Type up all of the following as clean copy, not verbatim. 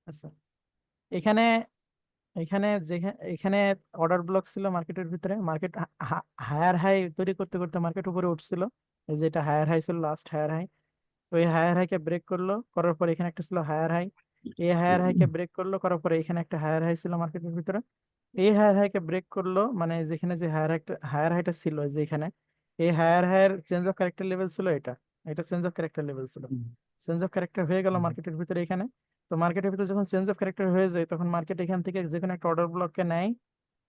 আচ্ছা, এখানে এখানে এখানে অর্ডার ব্লক ছিল মার্কেটের ভিতরে, মার্কেট হায়ার হাই তৈরি করতে করতে মার্কেট উপরে উঠছিল। এই যে এটা হায়ার হাই ছিল, লাস্ট হায়ার হাই। তো এই হায়ার হাইকে ব্রেক করলো, করার পর এখানে একটা ছিল হায়ার হাই। এই হায়ার হাইকে ব্রেক করলো, করার পরে এখানে একটা হায়ার হাই ছিল মার্কেটের ভিতরে। এই হায়ার হাইকে ব্রেক করলো, মানে যেখানে যে হায়ার হাইটা ছিল যে এখানে, এই হায়ার হাইয়ের চেঞ্জ অফ ক্যারেক্টার লেভেল ছিল এটা। এটা চেঞ্জ অফ ক্যারেক্টার লেভেল ছিল। হুম, চেঞ্জ অফ ক্যারেক্টার হয়ে গেল হুম। মার্কেটের ভিতরে এখানে। তো মার্কেটের ভিতরে যখন চেঞ্জ অফ ক্যারেক্টার হয়ে যায়, তখন মার্কেট এখান থেকে যে কোনো একটা অর্ডার ব্লককে নেয়,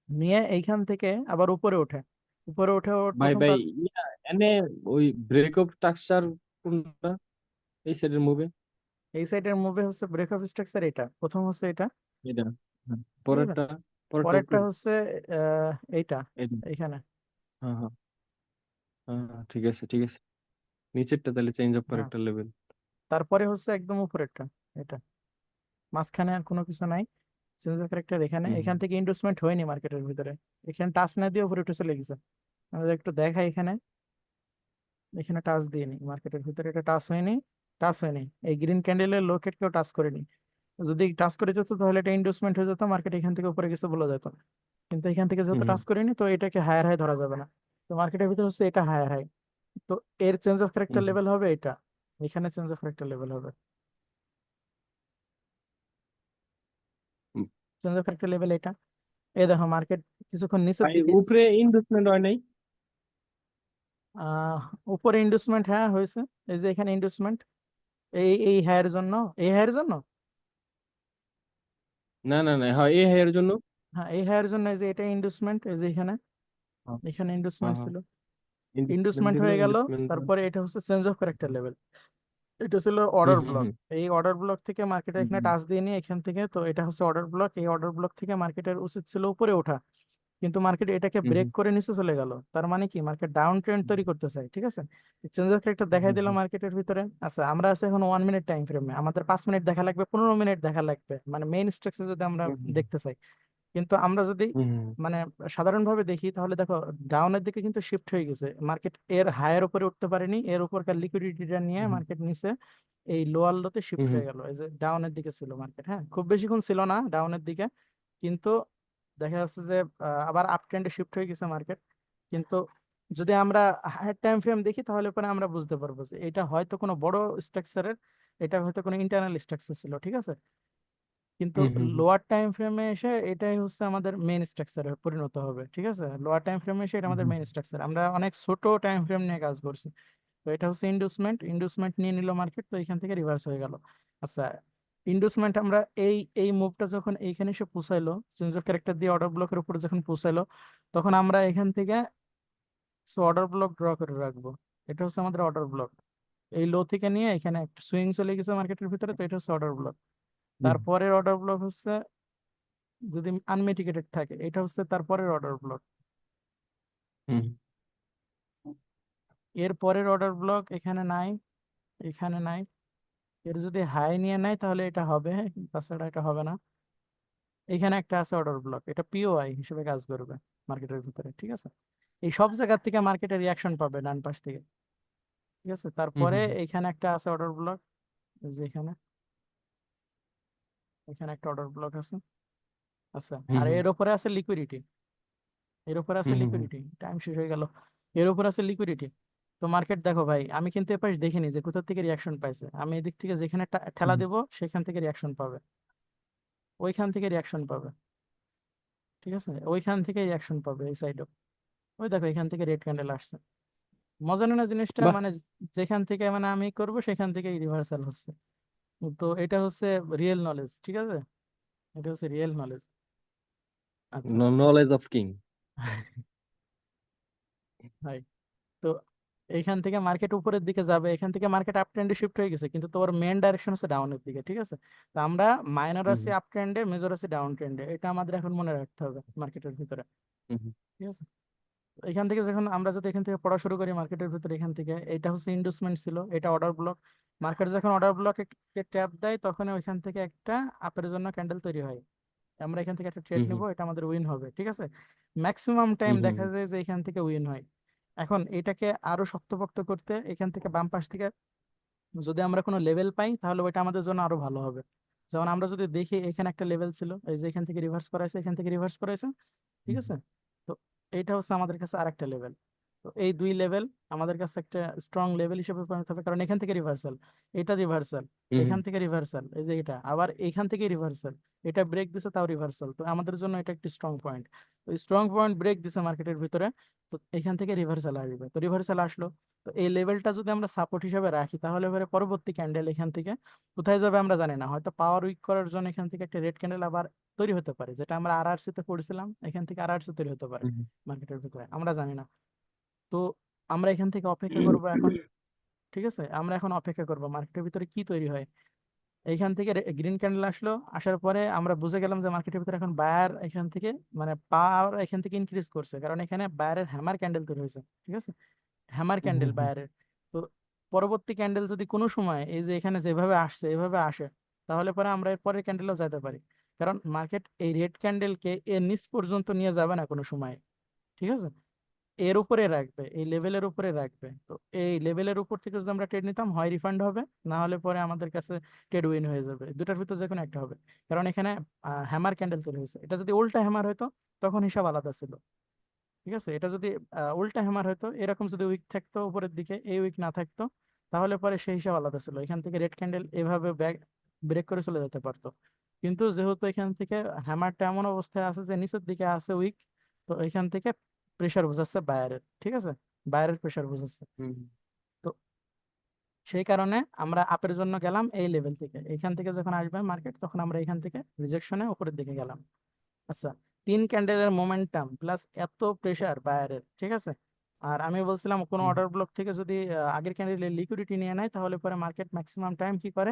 নিয়ে এইখান থেকে আবার উপরে ওঠে। উপরে উঠে ওর ভাই প্রথম ভাই, কাজ। এনে ওই ব্রেকআপ স্ট্রাকচার কোনটা? এই সাইডের মুভে এই সাইডের মুভি হচ্ছে ব্রেক অফ স্ট্রাকচার, এটা প্রথম হচ্ছে এটা। এটা। হ্যাঁ, ঠিক আছে, পরেরটা পরেরটা পরেরটা উপরে। হচ্ছে এইটা, এটা। এইখানে। হ্যাঁ হ্যাঁ হ্যাঁ হ্যাঁ, ঠিক আছে ঠিক আছে। নিচেরটা তাহলে চেঞ্জ অফ হ্যাঁ, ক্যারেক্টার লেভেল। তারপরে হচ্ছে একদম উপরেরটা, এটা। মাঝখানে আর কোনো কিছু নাই। চেঞ্জ অফ ক্যারেক্টার এখানে, হুম এখান থেকে ইন্ডোসমেন্ট হয়নি মার্কেটের ভিতরে। এখানে টাচ না দিয়ে উপরে উঠে চলে গেছে। আমরা একটু দেখাই এখানে, এখানে টাচ দিইনি মার্কেটের ভিতরে, এটা টাচ হয়নি। টাচ হয়নি, এই গ্রিন ক্যান্ডেলের লোকেট কেউ টাচ করেনি। যদি টাচ করে যেত তাহলে এটা ইন্ডোসমেন্ট হয়ে যেত, মার্কেট এখান থেকে উপরে গেছে বলা যেত। কিন্তু এখান থেকে যেহেতু হুম টাচ করিনি, তো এটাকে হায়ার হাই ধরা যাবে না। তো মার্কেটের ভিতরে হচ্ছে এটা হায়ার হাই। তো এর change of character hmm level হবে এটা। এখানে চেঞ্জ অফ ক্যারেক্টার লেভেল হবে, hmm. Change of character level এটা। এই দেখো মার্কেট কিছুক্ষণ নিচের ভাই দিকে উপরে ইনভেস্টমেন্ট হয় নাই? আহ উপরে ইন্ডুসমেন্ট হ্যাঁ হয়েছে। এই যে এখানে ইন্ডুসমেন্ট, এই হায়ের জন্য, এই হায়ের জন্য। না না না, হয় এ এর জন্য। হ্যাঁ, এই হায়ের জন্য, এই যে এটা ইন্ডুসমেন্ট, এই যে এখানে, হ্যাঁ এখানে হ্যাঁ ইন্ডুসমেন্ট হ্যাঁ। ছিল। ইনভেস্টমেন্ট ইন্ডুসমেন্ট দিল, হয়ে গেল। ইনভেস্টমেন্ট। তারপরে এটা হচ্ছে চেঞ্জ অফ ক্যারেক্টার লেভেল। এটা ছিল হুম অর্ডার হুম ব্লক। হুম এই অর্ডার ব্লক থেকে মার্কেটের এখানে হুম টাচ দিয়ে নিয়ে এখান থেকে, তো এটা হচ্ছে অর্ডার ব্লক। এই অর্ডার ব্লক থেকে মার্কেটের উচিত ছিল উপরে ওঠা, কিন্তু মার্কেট এটাকে হুম ব্রেক হুম করে নিচে চলে গেল। তার মানে কি, মার্কেট ডাউন ট্রেন্ড তৈরি করতে চায়। ঠিক আছে, চেঞ্জ অফ ক্যারেক্টার হুম দেখাই হুম দিল হুম মার্কেটের ভিতরে। আচ্ছা, আমরা আছি এখন 1 মিনিট টাইম ফ্রেমে, আমাদের 5 মিনিট দেখা লাগবে, 15 মিনিট দেখা লাগবে, মানে মেইন স্ট্রাকচার যদি আমরা হুম হুম দেখতে চাই। কিন্তু আমরা যদি হুম হুম মানে সাধারণভাবে দেখি, তাহলে দেখো ডাউনের দিকে কিন্তু শিফট হয়ে গেছে মার্কেট। এর হায়ের উপরে উঠতে পারেনি, এর উপরকার লিকুইডিটিটা নিয়ে হুম মার্কেট নিচে এই লোয়ার লোতে শিফট হুম হয়ে গেল। এই যে ডাউনের দিকে ছিল মার্কেট, হ্যাঁ খুব বেশিক্ষণ ছিল না ডাউনের দিকে, কিন্তু দেখা যাচ্ছে যে আবার আপ ট্রেন্ডে শিফট হয়ে গেছে মার্কেট। কিন্তু যদি আমরা হায়ার টাইম ফ্রেম দেখি, তাহলে পরে আমরা বুঝতে পারবো যে এটা হয়তো কোনো বড় স্ট্রাকচারের, এটা হয়তো কোনো ইন্টারনাল স্ট্রাকচার ছিল। ঠিক আছে, কিন্তু হুম হুম হুম লোয়ার টাইম ফ্রেমে এসে এটাই হচ্ছে আমাদের মেইন স্ট্রাকচারে পরিণত হবে। ঠিক আছে, লোয়ার টাইম ফ্রেমে এসে এটা হুম আমাদের হুম মেইন স্ট্রাকচার। আমরা অনেক ছোট টাইম ফ্রেম নিয়ে কাজ করছি। তো এটা হচ্ছে ইন্ডুসমেন্ট, ইন্ডুসমেন্ট নিয়ে নিল মার্কেট, তো এখান থেকে রিভার্স হয়ে গেল। আচ্ছা, ইন্ডুসমেন্ট আমরা এই এই মুভটা যখন এইখানে এসে পৌঁছাইলো, চেঞ্জ অফ ক্যারেক্টার দিয়ে অর্ডার ব্লকের উপরে যখন পৌঁছাইলো, তখন আমরা এখান থেকে অর্ডার ব্লক ড্র করে রাখবো। এটা হচ্ছে আমাদের অর্ডার ব্লক। এই লো থেকে নিয়ে এখানে একটা সুইং চলে গেছে মার্কেটের ভিতরে, তো এটা হচ্ছে অর্ডার ব্লক। হুম তারপরের অর্ডার ব্লক হচ্ছে যদি আনমিটিগেটেড থাকে, এটা হচ্ছে তারপরের অর্ডার ব্লক। হুম এর পরের অর্ডার ব্লক এখানে নাই, এখানে নাই। এর যদি হাই নিয়ে নেয় তাহলে এটা হবে, তাছাড়া এটা হবে না। এখানে একটা আছে অর্ডার ব্লক, এটা পিওআই হিসেবে কাজ করবে মার্কেটের ভিতরে। ঠিক আছে, এই সব জায়গা থেকে মার্কেটের রিয়াকশন পাবে ডান পাশ থেকে। ঠিক আছে, হুম তারপরে হুম এখানে একটা আছে অর্ডার ব্লক, যে এখানে, এখানে একটা অর্ডার ব্লক আছে। আচ্ছা, হুম আর হুম এর উপরে আছে লিকুইডিটি, এর উপরে আছে হুম হুম হুম লিকুইডিটি, টাইম শেষ হয়ে গেল। এর উপর আছে লিকুইডিটি। তো মার্কেট দেখো ভাই, আমি কিন্তু এপাশ দেখিনি যে কোথা থেকে রিয়াকশন পাইছে। আমি এদিক থেকে যেখানে ঠেলা হুম দেবো সেখান থেকে রিয়াকশন পাবে, ওইখান থেকে রিয়াকশন পাবে। ঠিক আছে, ওইখান থেকে রিয়াকশন পাবে এই সাইডও। ওই দেখো এখান থেকে রেড ক্যান্ডেল আসছে। মজা না জিনিসটা, বাহ। মানে যেখান থেকে মানে আমি করব সেখান থেকেই রিভার্সাল হচ্ছে। তো এটা হচ্ছে রিয়েল নলেজ। ঠিক আছে, এটা হচ্ছে রিয়েল নলেজ। আচ্ছা নলেজ অফ কিং। ভাই, তো এইখান থেকে মার্কেট উপরের দিকে যাবে, এখান থেকে মার্কেট আপ ট্রেন্ডে শিফট হয়ে গেছে, কিন্তু তোমার মেন ডাইরেকশন হচ্ছে ডাউনের দিকে। ঠিক আছে, তো আমরা মাইনর হুম আছি আপ ট্রেন্ডে, মেজর আছি ডাউন ট্রেন্ডে, এটা আমাদের এখন মনে রাখতে হবে মার্কেটের ভিতরে। হুম ঠিক আছে, তো এখান থেকে যখন আমরা যদি এখান থেকে পড়া শুরু করি মার্কেটের ভিতরে, এখান থেকে এটা হচ্ছে ইন্ডুসমেন্ট ছিল, এটা অর্ডার ব্লক। মার্কেট যখন অর্ডার ব্লকে ট্যাপ দেয়, তখন ওইখান থেকে একটা আপের জন্য ক্যান্ডেল তৈরি হয়। আমরা এখান থেকে একটা ট্রেড হুম নিব, হুম এটা আমাদের উইন হবে। ঠিক আছে, ম্যাক্সিমাম টাইম হুম হুম দেখা যায় যে এখান থেকে উইন হয়। এখন এটাকে আরো শক্তপোক্ত করতে, এখান থেকে বাম পাশ থেকে যদি আমরা কোনো লেভেল পাই, তাহলে ওইটা আমাদের জন্য আরো ভালো হবে। যেমন আমরা যদি দেখি এখানে একটা লেভেল ছিল, এই যে এখান থেকে রিভার্স করাইছে, এখান থেকে রিভার্স করাইছে, ঠিক আছে। তো এইটা হচ্ছে আমাদের কাছে আরেকটা লেভেল। তো এই দুই লেভেল আমাদের কাছে একটা স্ট্রং লেভেল হিসেবে পরিণত হবে, কারণ এখান থেকে রিভার্সাল, এটা রিভার্সাল, হুম এখান হুম থেকে রিভার্সাল, এই যে এটা আবার এখান থেকে রিভার্সাল, এটা ব্রেক দিছে তাও রিভার্সাল, তো আমাদের জন্য এটা একটি স্ট্রং পয়েন্ট। তো স্ট্রং পয়েন্ট ব্রেক দিছে মার্কেটের ভিতরে, তো এখান থেকে রিভার্সাল আসবে, তো রিভার্সাল আসলো। তো এই লেভেলটা যদি আমরা সাপোর্ট হিসেবে রাখি, তাহলে এবারে পরবর্তী ক্যান্ডেল এখান থেকে কোথায় যাবে আমরা জানি না, হয়তো পাওয়ার উইক করার জন্য এখান থেকে একটা রেড ক্যান্ডেল আবার তৈরি হতে পারে, যেটা আমরা আরআরসি তে পড়ছিলাম, এখান থেকে আরআরসি তৈরি হতে পারে হুম মার্কেটের ভিতরে, আমরা জানি না। তো আমরা এখান থেকে অপেক্ষা করব এখন, ঠিক আছে, আমরা এখন অপেক্ষা করব মার্কেটের ভিতরে কি তৈরি হয়। এইখান থেকে গ্রিন ক্যান্ডেল আসলো, আসার পরে আমরা বুঝে গেলাম যে মার্কেটের ভিতরে এখন বায়ার এখান থেকে মানে পাওয়ার এখান থেকে ইনক্রিজ করছে, কারণ এখানে বায়ারের হ্যামার ক্যান্ডেল তৈরি হয়েছে, ঠিক আছে, হ্যামার হুম ক্যান্ডেল হুম বায়ারের। তো পরবর্তী ক্যান্ডেল যদি কোনো সময় এই যে এখানে যেভাবে আসছে এভাবে আসে, তাহলে পরে আমরা এর পরের ক্যান্ডেলও যেতে পারি, কারণ মার্কেট এই রেড ক্যান্ডেলকে এর নিচ পর্যন্ত নিয়ে যাবে না কোনো সময়, ঠিক আছে, এর উপরে রাখবে, এই লেভেলের উপরে রাখবে। তো এই লেভেলের উপর থেকে যদি আমরা ট্রেড নিতাম, হয় রিফান্ড হবে, না হলে পরে আমাদের কাছে ট্রেড উইন হয়ে যাবে, দুটার ভিতর যে কোনো একটা হবে। কারণ এখানে হ্যামার ক্যান্ডেল তৈরি হয়েছে, এটা যদি উল্টা হ্যামার হতো তখন হিসাব আলাদা ছিল, ঠিক আছে। এটা যদি উল্টা হ্যামার হতো, এরকম যদি উইক থাকতো উপরের দিকে, এই উইক না থাকতো, তাহলে পরে সেই হিসাব আলাদা ছিল, এখান থেকে রেড ক্যান্ডেল এভাবে ব্রেক করে চলে যেতে পারতো। কিন্তু যেহেতু এখান থেকে হ্যামারটা এমন অবস্থায় আছে যে নিচের দিকে আছে উইক, তো এখান থেকে প্রেসার বোঝাচ্ছে বায়ারের, ঠিক আছে, বায়ারের প্রেসার বোঝাচ্ছে। হুম তো সেই কারণে আমরা আপের জন্য গেলাম এই লেভেল থেকে, এখান থেকে যখন আসবে মার্কেট তখন আমরা এখান থেকে রিজেকশনে উপরের দিকে গেলাম। আচ্ছা, তিন ক্যান্ডেলের মোমেন্টাম প্লাস এত প্রেসার বায়ারের, ঠিক আছে। আর আমি বলছিলাম কোনো হুম অর্ডার ব্লক থেকে যদি আগের ক্যান্ডেলের লিকুইডিটি নিয়ে নেয়, তাহলে পরে মার্কেট ম্যাক্সিমাম টাইম কি করে,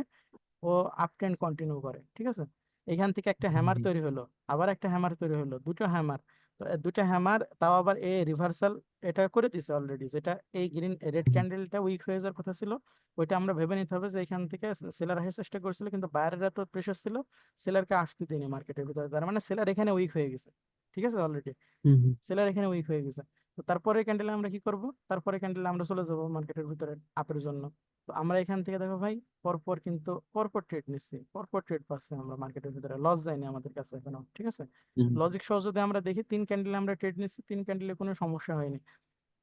ও আপ ট্রেন্ড কন্টিনিউ করে, ঠিক আছে। এখান থেকে একটা হুম হ্যামার হুম তৈরি হলো, আবার একটা হ্যামার তৈরি হলো, দুটো হ্যামার। তো দুটো হ্যামার তাও আবার এ রিভার্সাল এটা করে দিছে অলরেডি, যেটা এই গ্রিন রেড হুম ক্যান্ডেলটা উইক হয়ে যাওয়ার কথা ছিল, ওইটা আমরা ভেবে নিতে হবে যে এখান থেকে সেলার আসার চেষ্টা করছিল, কিন্তু বাইরের তো প্রেশার ছিল, সেলারকে আসতে দিনি মার্কেটের ভিতরে, তার মানে সেলার এখানে উইক হয়ে গেছে, ঠিক আছে অলরেডি, হুম সেলার এখানে উইক হয়ে গেছে। তো তারপরে ক্যান্ডেলে আমরা কি করব, তারপরে ক্যান্ডেলে আমরা চলে যাবো মার্কেটের ভিতরে আপের জন্য। তো আমরা এখান থেকে দেখো ভাই, পরপর কিন্তু পরপর ট্রেড নিচ্ছি, পরপর ট্রেড পাচ্ছি আমরা মার্কেটের ভিতরে, লস যায়নি আমাদের কাছে এখনো, ঠিক আছে। হুম লজিক সহ যদি আমরা দেখি, তিন ক্যান্ডেলে আমরা ট্রেড নিচ্ছি, তিন ক্যান্ডেলে কোনো সমস্যা হয়নি।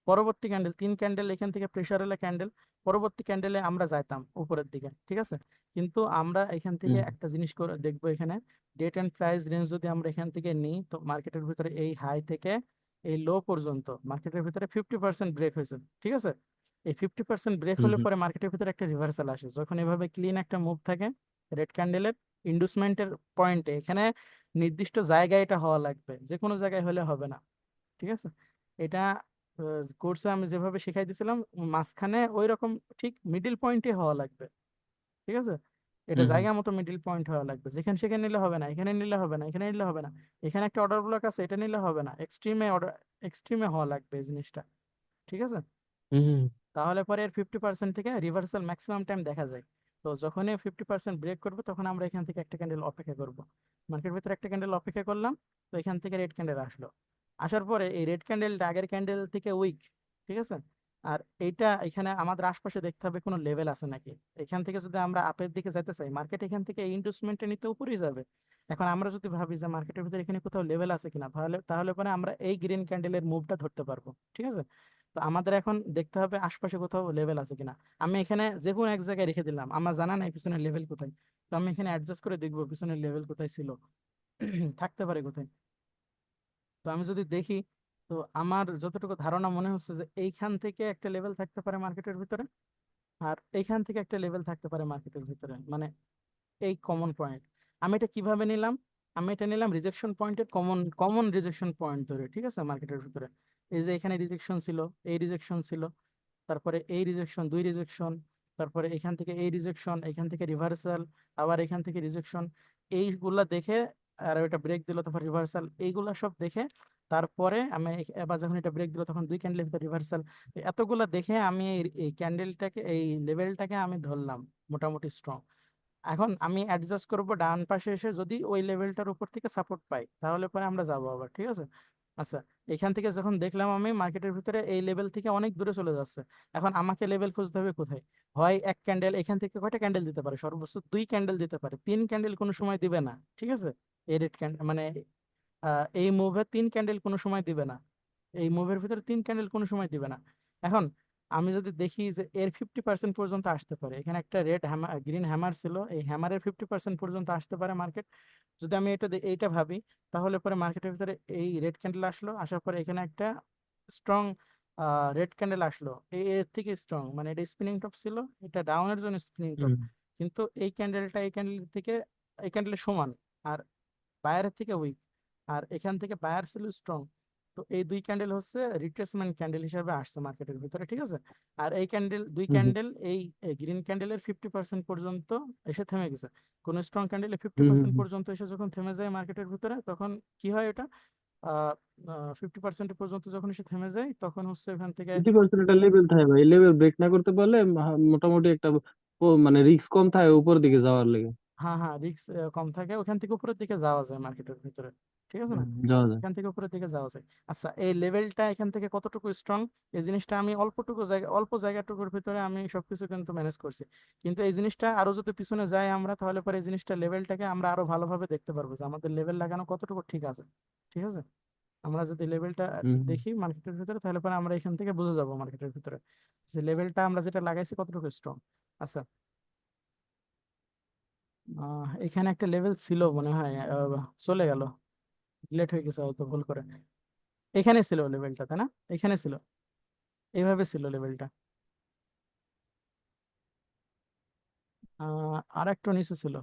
পরবর্তী ক্যান্ডেল, তিন ক্যান্ডেল এখান থেকে প্রেসার এলে ক্যান্ডেল, পরবর্তী ক্যান্ডেলে আমরা যাইতাম উপরের দিকে, ঠিক আছে। কিন্তু আমরা এখান থেকে হুম একটা জিনিস করে দেখবো, এখানে ডেট এন্ড প্রাইস রেঞ্জ যদি আমরা এখান থেকে নিই, তো মার্কেটের ভিতরে এই হাই থেকে এই লো পর্যন্ত মার্কেটের ভিতরে 50% ব্রেক হয়েছে, ঠিক আছে। এই 50% ব্রেক হুম হলে হুম পরে মার্কেটের ভিতরে একটা রিভার্সাল আসে, যখন এভাবে ক্লিন একটা মুভ থাকে রেড ক্যান্ডেলের ইন্ডুসমেন্টের পয়েন্টে, এখানে নির্দিষ্ট জায়গায় এটা হওয়া লাগবে, যে কোনো জায়গায় হলে হবে না, ঠিক আছে। এটা কোর্সে আমি যেভাবে শিখাই দিয়েছিলাম, মাঝখানে ওই রকম ঠিক মিডিল পয়েন্টে হওয়া লাগবে, ঠিক আছে। এটা হুম হুম জায়গা মতো মিডিল পয়েন্ট হওয়া লাগবে, যেখানে সেখানে নিলে হবে না, এখানে নিলে হবে না, এখানে নিলে হবে না, এখানে একটা অর্ডার ব্লক আছে এটা নিলে হবে না, এক্সট্রিমে অর্ডার, এক্সট্রিমে হওয়া লাগবে এই জিনিসটা, ঠিক আছে। হুম তাহলে পরে এর 50% থেকে রিভার্সাল ম্যাক্সিমাম টাইম দেখা যায়। তো যখনই 50% ব্রেক করবে, তখন আমরা এখান থেকে একটা ক্যান্ডেল অপেক্ষা করব, মার্কেট ভিতরে একটা ক্যান্ডেল অপেক্ষা করলাম। তো এখান থেকে রেড ক্যান্ডেল আসলো, আসার পরে এই রেড ক্যান্ডেলটা আগের ক্যান্ডেল থেকে উইক, ঠিক আছে। আর এইটা এখানে আমাদের আশপাশে দেখতে হবে কোনো লেভেল আছে নাকি, এখান থেকে যদি আমরা আপের দিকে যেতে চাই, মার্কেট এখান থেকে এই ইন্ডুসমেন্টে নিতে উপরেই যাবে। এখন আমরা যদি ভাবি যে মার্কেটের ভিতরে এখানে কোথাও লেভেল আছে কিনা, তাহলে তাহলে পরে আমরা এই গ্রিন ক্যান্ডেলের মুভটা ধরতে পারবো, ঠিক আছে। তো আমাদের এখন দেখতে হবে আশপাশে কোথাও লেভেল আছে কিনা। আমি এখানে যে কোনো এক জায়গায় রেখে দিলাম, আমার জানা নাই পিছনের লেভেল কোথায়, তো আমি এখানে অ্যাডজাস্ট করে দেখবো পিছনের লেভেল কোথায় ছিল, থাকতে পারে কোথায়। তো আমি যদি দেখি, তো আমার যতটুকু ধারণা মনে হচ্ছে যে এইখান থেকে একটা লেভেল থাকতে পারে মার্কেটের ভিতরে, আর এইখান থেকে একটা লেভেল থাকতে পারে মার্কেটের ভিতরে, মানে এই কমন পয়েন্ট। আমি এটা কিভাবে নিলাম, আমি এটা নিলাম রিজেকশন পয়েন্টের কমন কমন রিজেকশন পয়েন্ট ধরে, ঠিক আছে, মার্কেটের ভিতরে। এই যে এখানে রিজেকশন ছিল, এই রিজেকশন ছিল, তারপরে এই রিজেকশন, দুই রিজেকশন, তারপরে এখান থেকে এই রিজেকশন, এখান থেকে রিভার্সাল, আবার এখান থেকে রিজেকশন, এইগুলা দেখে, আর এটা ব্রেক দিল, তারপর রিভার্সাল, এইগুলা সব দেখে, তারপরে আমি এবার যখন এটা ব্রেক দিল তখন দুই ক্যান্ডেলের ভিতরে রিভার্সাল, এতগুলা দেখে আমি এই ক্যান্ডেলটাকে, এই লেভেলটাকে আমি ধরলাম মোটামুটি স্ট্রং। এখন আমি অ্যাডজাস্ট করব ডান পাশে এসে, যদি ওই লেভেলটার উপর থেকে সাপোর্ট পাই, তাহলে পরে আমরা যাবো আবার, ঠিক আছে। আচ্ছা, এখান থেকে যখন দেখলাম আমি মার্কেটের ভিতরে এই লেভেল থেকে অনেক দূরে চলে যাচ্ছে, এখন আমাকে লেভেল খুঁজতে হবে কোথায়। হয় এক ক্যান্ডেল, এখান থেকে কয়টা ক্যান্ডেল দিতে পারে, সর্বোচ্চ 2 ক্যান্ডেল দিতে পারে, 3 ক্যান্ডেল কোনো সময় দিবে না। ঠিক আছে, এই রেড ক্যান্ডেল মানে এই মুভে 3 ক্যান্ডেল কোনো সময় দিবে না, এই মুভের ভিতরে 3 ক্যান্ডেল কোনো সময় দিবে না। এখন আমি যদি দেখি যে এর 50% পর্যন্ত আসতে পারে, এখানে একটা রেড হ্যামার গ্রিন হ্যামার ছিল, এই হ্যামারের 50% পর্যন্ত আসতে পারে মার্কেট, যদি আমি এইটা ভাবি, তাহলে পরে মার্কেটের ভিতরে এই রেড ক্যান্ডেল আসলো, আসার পরে এখানে একটা স্ট্রং রেড ক্যান্ডেল আসলো, এর থেকে স্ট্রং, মানে এটা স্পিনিং টপ ছিল, এটা ডাউনের জন্য স্পিনিং টপ, হুম কিন্তু এই ক্যান্ডেলটা এই ক্যান্ডেল থেকে এই ক্যান্ডেলের সমান, আর বায়ারের থেকে উইক, আর এখান থেকে বায়ার ছিল স্ট্রং। তো এই 2 ক্যান্ডেল হচ্ছে রিট্রেসমেন্ট ক্যান্ডেল হিসেবে আসছে মার্কেটের ভিতরে, ঠিক আছে। আর এই ক্যান্ডেল, দুই হুম ক্যান্ডেল এই গ্রিন ক্যান্ডেলের 50% পর্যন্ত এসে থেমে গেছে। কোন স্ট্রং ক্যান্ডেলে ফিফটি হুম হুম পার্সেন্ট হুম। পর্যন্ত এসে যখন থেমে যায় মার্কেটের ভিতরে, তখন কি হয় এটা, 50% পর্যন্ত যখন এসে থেমে যায়, তখন হচ্ছে এখান থেকে 50% একটা লেভেল থাকে ভাই, লেভেল ব্রেক না করতে পারলে মোটামুটি একটা মানে রিস্ক কম থাকে উপর দিকে যাওয়ার লেগে। হ্যাঁ হ্যাঁ রিস্ক কম থাকে, ওখান থেকে উপরের দিকে যাওয়া যায় মার্কেটের ভিতরে, ঠিক আছে না, যাওয়া যায়। এখান থেকে উপরের দিকে যাওয়া যায়। আচ্ছা, এই লেভেলটা এখান থেকে কতটুকু স্ট্রং, এই জিনিসটা আমি অল্প জায়গাটুকুর ভিতরে আমি সবকিছু কিন্তু ম্যানেজ করছি, কিন্তু এই জিনিসটা আরো যদি পিছনে যাই আমরা, তাহলে পরে এই জিনিসটা লেভেলটাকে আমরা আরো ভালোভাবে দেখতে পারবো যে আমাদের লেভেল লাগানো কতটুকু ঠিক আছে। ঠিক আছে, আমরা যদি লেভেলটা হুম হুম। দেখি মার্কেটের ভিতরে, তাহলে পরে আমরা এখান থেকে বুঝে যাবো মার্কেটের ভিতরে যে লেভেলটা আমরা যেটা লাগাইছি কতটুকু স্ট্রং। আচ্ছা, এখানে একটা লেভেল ছিল মনে হয়, চলে গেল, ডিলেট হয়ে গেছে হয়তো ভুল করে। এখানে ছিল লেভেলটা, তাই না, এখানে ছিল, এইভাবে ছিল লেভেলটা, আর একটু নিচে ছিল,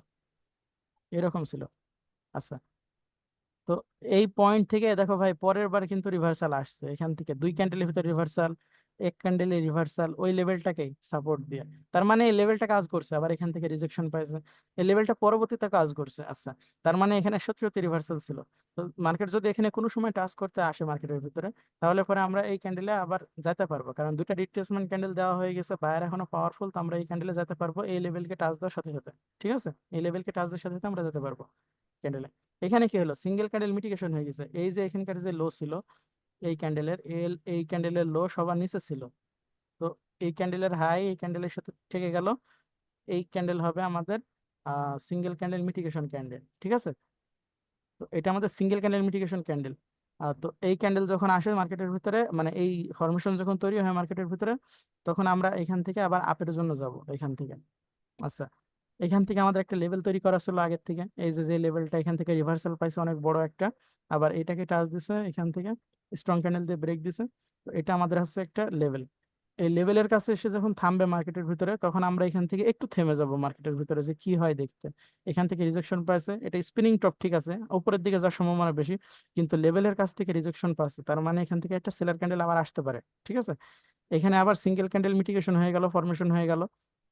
এরকম ছিল। আচ্ছা, তো এই পয়েন্ট থেকে দেখো ভাই, পরের বার কিন্তু রিভার্সাল আসছে, এখান থেকে 2 ক্যান্ডেলের ভিতরে রিভার্সাল, এক ক্যান্ডেলে রিভার্সাল, ওই লেভেলটাকেই সাপোর্ট দিয়ে, তার মানে এই লেভেলটা কাজ করছে, আবার এখান থেকে রিজেকশন পাইছে, এই লেভেলটা পরবর্তীতে কাজ করছে। আচ্ছা, তার মানে এখানে সত্যি সত্যি রিভার্সাল ছিল। তো মার্কেট যদি এখানে কোনো সময় টাচ করতে আসে মার্কেটের ভিতরে, তাহলে পরে আমরা এই ক্যান্ডেলে আবার যেতে পারবো, কারণ দুইটা রিট্রেসমেন্ট ক্যান্ডেল দেওয়া হয়ে গেছে, বায়ার এখনো পাওয়ারফুল, তো আমরা এই ক্যান্ডেলে যেতে পারবো এই লেভেলকে টাচ দেওয়ার সাথে সাথে। ঠিক আছে, এই লেভেলকে টাচ দেওয়ার সাথে সাথে আমরা যেতে পারবো ক্যান্ডেলে। এখানে কি হলো, সিঙ্গেল ক্যান্ডেল মিটিগেশন হয়ে গেছে, এই যে এখানকার যে লো ছিল, এই ক্যান্ডেলের লো সবার নিচে ছিল, তো এই ক্যান্ডেলের হাই এই ক্যান্ডেলের সাথে থেকে গেল, এই ক্যান্ডেল হবে আমাদের সিঙ্গেল ক্যান্ডেল মিটিগেশন ক্যান্ডেল, ঠিক আছে। তো এটা আমাদের সিঙ্গেল ক্যান্ডেল মিটিগেশন ক্যান্ডেল। তো এই ক্যান্ডেল যখন আসে মার্কেটের ভিতরে, মানে এই ফরমেশন যখন তৈরি হয় মার্কেটের ভিতরে, তখন আমরা এখান থেকে আবার আপের জন্য যাব এখান থেকে। আচ্ছা, এখান থেকে আমাদের একটা লেভেল তৈরি করা ছিল আগের থেকে, এই যে যে লেভেলটা এখান থেকে রিভার্সাল পাইছে অনেক বড় একটা, আবার এটাকে টাচ দিছে এখান থেকে, স্ট্রং ক্যান্ডেল দিয়ে ব্রেক দিছে, তো এটা আমাদের হচ্ছে একটা লেভেল। এই লেভেলের কাছে এসে যখন থামবে মার্কেটের ভিতরে, তখন আমরা এখান থেকে একটু থেমে যাব মার্কেটের ভিতরে যে কি হয় দেখতে। এখান থেকে রিজেকশন পাইছে, এটা স্পিনিং টপ, ঠিক আছে, উপরের দিকে যাওয়ার সম্ভাবনা বেশি, কিন্তু লেভেলের কাছ থেকে রিজেকশন পাচ্ছে, তার মানে এখান থেকে একটা সেলার ক্যান্ডেল আবার আসতে পারে। ঠিক আছে, এখানে আবার সিঙ্গেল ক্যান্ডেল মিটিগেশন হয়ে গেল, ফরমেশন হয়ে গেল,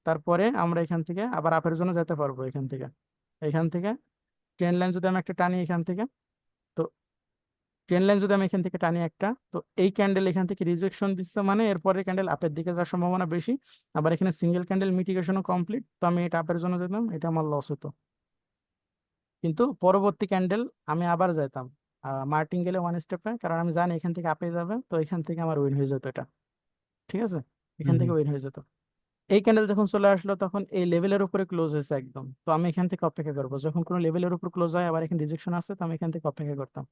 তারপরে আমরা এখান থেকে আবার আপের জন্য যেতে পারবো এখান থেকে ট্রেন লাইন যদি আমি একটা টানি এখান থেকে, তো ট্রেন লাইন যদি আমি এখান থেকে টানি একটা, তো এই ক্যান্ডেল এখান থেকে রিজেকশন দিচ্ছে, মানে এরপরে ক্যান্ডেল আপের দিকে যাওয়ার সম্ভাবনা বেশি। আবার এখানে সিঙ্গেল ক্যান্ডেল মিটিগেশনও কমপ্লিট, তো আমি এটা আপের জন্য যেতাম, এটা আমার লস হতো, কিন্তু পরবর্তী ক্যান্ডেল আমি আবার যাইতাম মার্টিন গেলে 1 স্টেপে, কারণ আমি জানি এখান থেকে আপে যাবে, তো এখান থেকে আমার উইন হয়ে যেত এটা। ঠিক আছে, হুম এখান থেকে হুম। উইন হয়ে যেত। এই ক্যান্ডেল যখন চলে আসলো, তখন এই লেভেলের উপরে ক্লোজ হয়েছে একদম, তো আমি এখান থেকে অপেক্ষা করবো, যখন কোনো লেভেলের উপর ক্লোজ হয় আবার এখানে রিজেকশন আসছে, তো আমি এখান থেকে অপেক্ষা করতাম।